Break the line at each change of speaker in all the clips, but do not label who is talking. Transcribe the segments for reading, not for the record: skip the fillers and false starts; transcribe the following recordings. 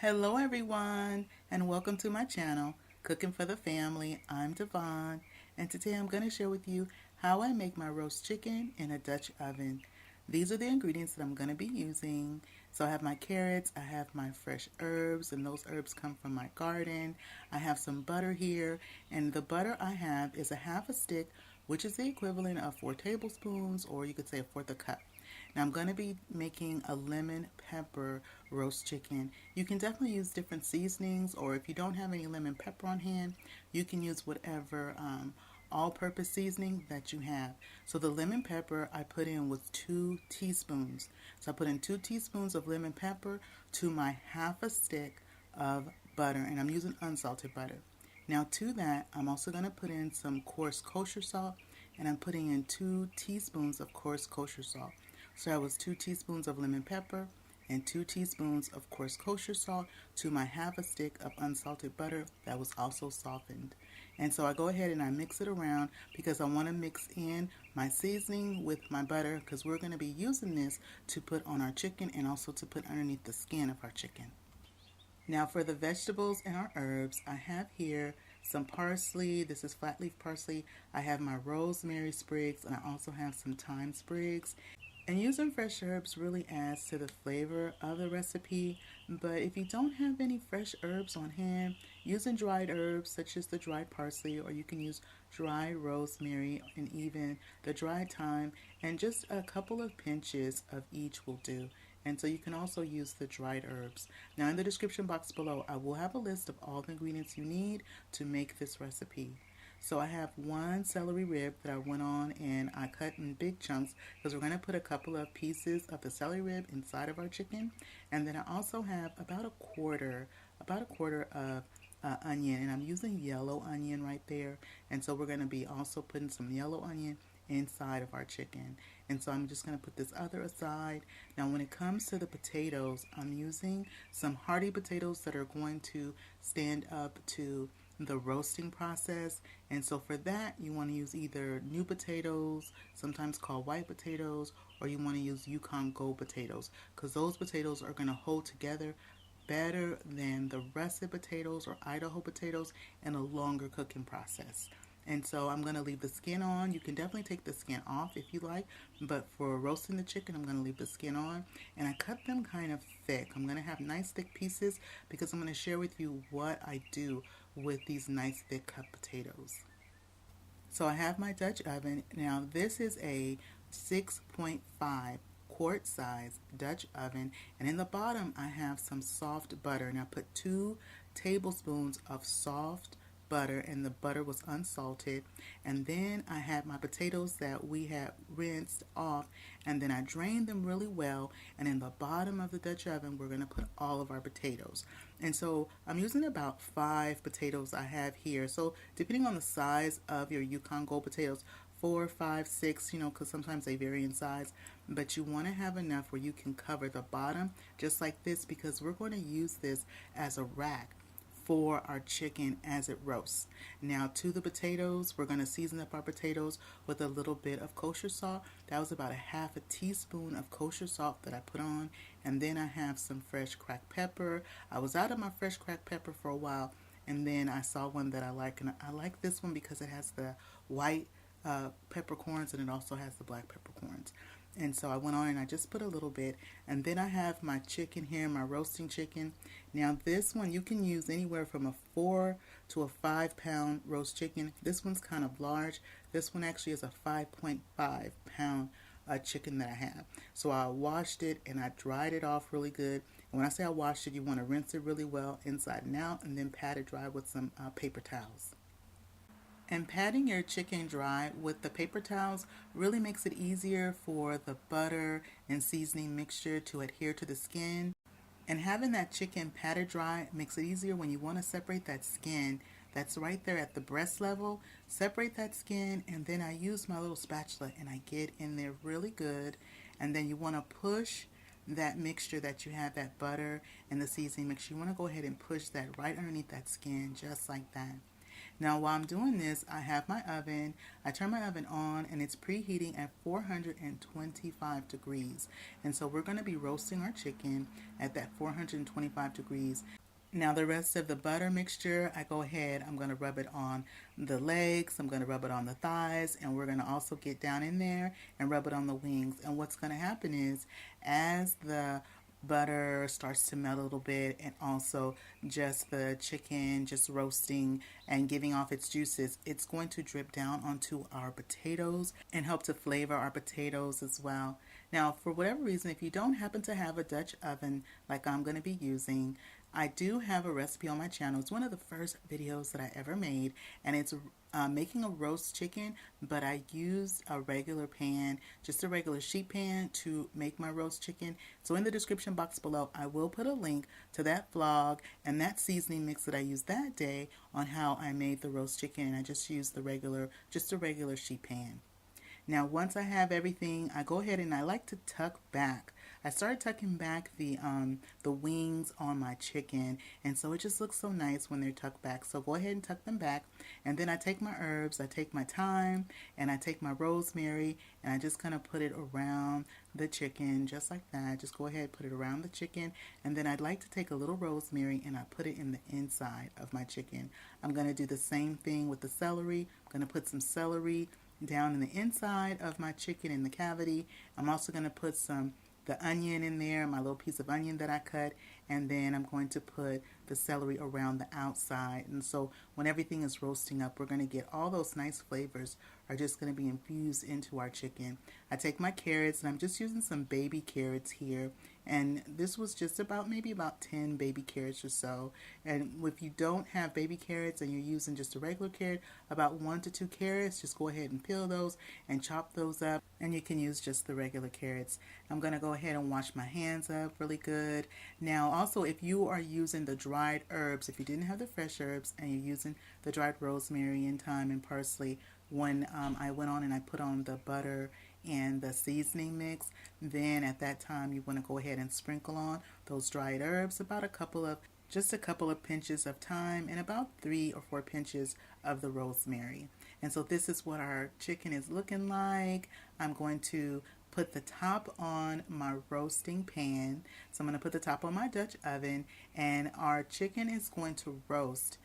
Hello everyone and welcome to my channel, Cooking for the Family. I'm Dyvonne and today I'm going to share with you how I make my roast chicken in a Dutch oven. These are the ingredients that I'm going to be using. So I have my carrots, I have my fresh herbs, and those herbs come from my garden. I have some butter here, and the butter I have is a half a stick, which is the equivalent of 4 tablespoons, or you could say a fourth a cup. Now I'm going to be making a lemon pepper roast chicken. You can definitely use different seasonings, or if you don't have any lemon pepper on hand, you can use whatever all-purpose seasoning that you have. So the lemon pepper I put in was 2 teaspoons. So I put in 2 teaspoons of lemon pepper to my half a stick of butter, and I'm using unsalted butter. Now to that, I'm also going to put in some coarse kosher salt, and I'm putting in 2 teaspoons of coarse kosher salt. So that was 2 teaspoons of lemon pepper and 2 teaspoons of coarse kosher salt to my half a stick of unsalted butter that was also softened. And so I go ahead and I mix it around because I want to mix in my seasoning with my butter, because we're going to be using this to put on our chicken and also to put underneath the skin of our chicken. Now for the vegetables and our herbs, I have here some parsley. This is flat leaf parsley. I have my rosemary sprigs, and I also have some thyme sprigs. And using fresh herbs really adds to the flavor of the recipe. But if you don't have any fresh herbs on hand, using dried herbs such as the dried parsley, or you can use dried rosemary and even the dried thyme, and just a couple of pinches of each will do. And so you can also use the dried herbs. Now in the description box below, I will have a list of all the ingredients you need to make this recipe. So I have 1 celery rib that I went on and I cut in big chunks, because we're going to put a couple of pieces of the celery rib inside of our chicken. And then I also have about a quarter of onion, and I'm using yellow onion right there. And so we're going to be also putting some yellow onion inside of our chicken. And so I'm just going to put this other aside. Now when it comes to the potatoes, I'm using some hearty potatoes that are going to stand up to the roasting process. And so for that, you want to use either new potatoes, sometimes called white potatoes, or you want to use Yukon Gold potatoes, because those potatoes are going to hold together better than the russet potatoes or Idaho potatoes in a longer cooking process. And so I'm going to leave the skin on. You can definitely take the skin off if you like, but for roasting the chicken, I'm going to leave the skin on. And I cut them kind of thick. I'm going to have nice thick pieces because I'm going to share with you what I do with these nice thick cut potatoes. So I have my Dutch oven. Now this is a 6.5 quart size Dutch oven, and in the bottom I have some soft butter, and I put 2 tablespoons of soft butter, and the butter was unsalted. And then I had my potatoes that we had rinsed off, and then I drained them really well. And in the bottom of the Dutch oven we're going to put all of our potatoes. And so I'm using about 5 potatoes I have here. So depending on the size of your Yukon Gold potatoes, 4, 5, 6, because sometimes they vary in size, but you want to have enough where you can cover the bottom just like this, because we're going to use this as a rack for our chicken as it roasts. Now to the potatoes, we're going to season up our potatoes with a little bit of kosher salt. That was about a half a teaspoon of kosher salt that I put on. And then I have some fresh cracked pepper. I was out of my fresh cracked pepper for a while, and then I saw one that I like, and I like this one because it has the white peppercorns, and it also has the black peppercorns. And so I went on and I just put a little bit. And then I have my chicken here, my roasting chicken. Now this one you can use anywhere from a 4 to a 5 pound roast chicken. This one's kind of large. This one actually is a 5.5 pound chicken that I have. So I washed it and I dried it off really good. And when I say I washed it, you want to rinse it really well inside and out, and then pat it dry with some paper towels. And patting your chicken dry with the paper towels really makes it easier for the butter and seasoning mixture to adhere to the skin. And having that chicken patted dry makes it easier when you want to separate that skin that's right there at the breast level. Separate that skin, and then I use my little spatula and I get in there really good. And then you want to push that mixture that you have, that butter and the seasoning mixture. You want to go ahead and push that right underneath that skin, just like that. Now while I'm doing this, I have my oven. I turn my oven on and it's preheating at 425 degrees. And so we're going to be roasting our chicken at that 425 degrees. Now the rest of the butter mixture, I go ahead, I'm going to rub it on the legs, I'm going to rub it on the thighs, and we're going to also get down in there and rub it on the wings. And what's going to happen is as the butter starts to melt a little bit and also just the chicken just roasting and giving off its juices, it's going to drip down onto our potatoes and help to flavor our potatoes as well. Now, for whatever reason, if you don't happen to have a Dutch oven like I'm going to be using, I do have a recipe on my channel. It's one of the first videos that I ever made, and it's making a roast chicken, but I used a regular pan, just a regular sheet pan to make my roast chicken. So in the description box below, I will put a link to that vlog and that seasoning mix that I used that day on how I made the roast chicken, and I just used just a regular sheet pan. Now, once I have everything, I go ahead and I like to tuck back. I started tucking back the wings on my chicken, and so it just looks so nice when they're tucked back. So go ahead and tuck them back, and then I take my herbs, I take my thyme, and I take my rosemary, and I just kind of put it around the chicken, just like that. Just go ahead, put it around the chicken, and then I'd like to take a little rosemary and I put it in the inside of my chicken. I'm going to do the same thing with the celery. I'm going to put some celery down in the inside of my chicken in the cavity. I'm also going to put the onion in there, my little piece of onion that I cut, and then I'm going to put the celery around the outside. And so when everything is roasting up, we're going to get all those nice flavors are just going to be infused into our chicken. I take my carrots, and I'm just using some baby carrots here, and this was just maybe about 10 baby carrots or so. And if you don't have baby carrots and you're using just a regular carrot, about 1 to 2 carrots, just go ahead and peel those and chop those up, and you can use just the regular carrots. I'm going to go ahead and wash my hands up really good. Now also, if you are using the dried herbs, if you didn't have the fresh herbs and you're using the dried rosemary and thyme and parsley, when I went on and I put on the butter and the seasoning mix, then at that time you want to go ahead and sprinkle on those dried herbs, about just a couple of pinches of thyme and about 3 or 4 pinches of the rosemary. And so this is what our chicken is looking like. I'm going to put the top on my roasting pan. So I'm going to put the top on my Dutch oven, and our chicken is going to roast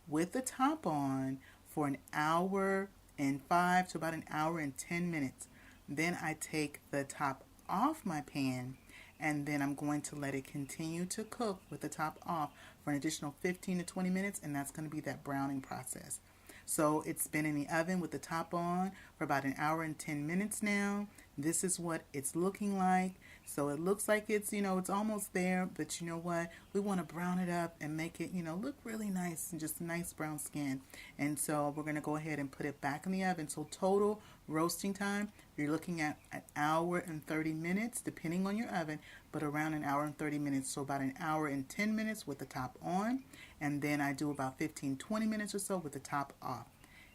with the top on for an hour and 5 to about an hour and 10 minutes. Then I take the top off my pan, and then I'm going to let it continue to cook with the top off for an additional 15 to 20 minutes, and that's going to be that browning process. So it's been in the oven with the top on for about an hour and 10 minutes now. This is what it's looking like. So it looks like it's almost there, but you know what? We want to brown it up and make it, look really nice and just nice brown skin. And so we're going to go ahead and put it back in the oven. So total roasting time, you're looking at an hour and 30 minutes, depending on your oven, but around an hour and 30 minutes. So about an hour and 10 minutes with the top on. And then I do about 15-20 minutes or so with the top off.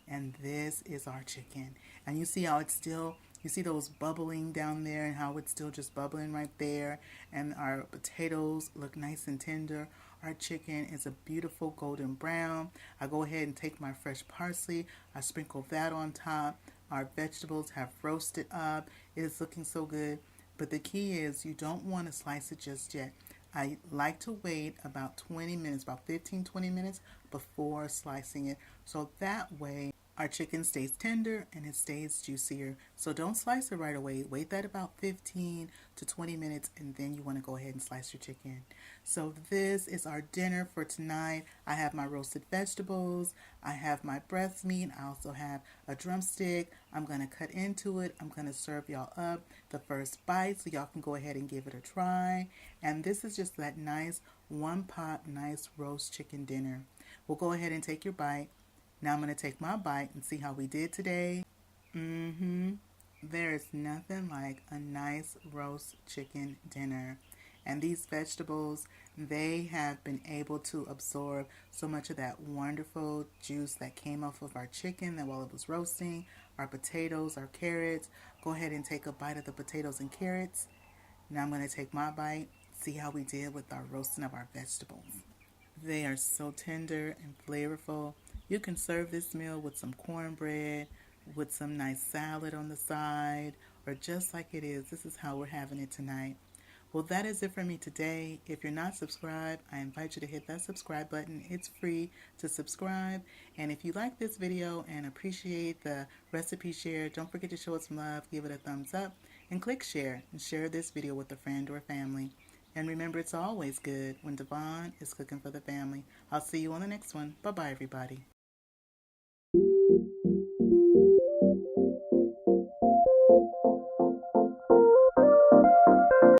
And this is our chicken. And you see how you see those bubbling down there and how it's still just bubbling right there. And our potatoes look nice and tender. Our chicken is a beautiful golden brown. I go ahead and take my fresh parsley. I sprinkle that on top. Our vegetables have roasted up. It is looking so good. But the key is you don't want to slice it just yet. I like to wait about 20 minutes, about 15-20 minutes before slicing it. So that way our chicken stays tender and it stays juicier. So don't slice it right away. Wait that about 15 to 20 minutes, and then you want to go ahead and slice your chicken. So this is our dinner for tonight. I have my roasted vegetables. I have my breast meat. I also have a drumstick. I'm going to cut into it. I'm going to serve y'all up the first bite so y'all can go ahead and give it a try. And this is just that nice one pot, nice roast chicken dinner. We'll go ahead and take your bite. Now I'm going to take my bite and see how we did today. There is nothing like a nice roast chicken dinner. And these vegetables, they have been able to absorb so much of that wonderful juice that came off of our chicken that while it was roasting, our potatoes, our carrots. Go ahead and take a bite of the potatoes and carrots. Now I'm going to take my bite, see how we did with our roasting of our vegetables. They are so tender and flavorful. You can serve this meal with some cornbread, with some nice salad on the side, or just like it is. This is how we're having it tonight. Well, that is it for me today. If you're not subscribed, I invite you to hit that subscribe button. It's free to subscribe. And if you like this video and appreciate the recipe share, don't forget to show it some love, give it a thumbs up, and click share. And share this video with a friend or family. And remember, it's always good when Dyvonne is cooking for the family. I'll see you on the next one. Bye-bye, everybody.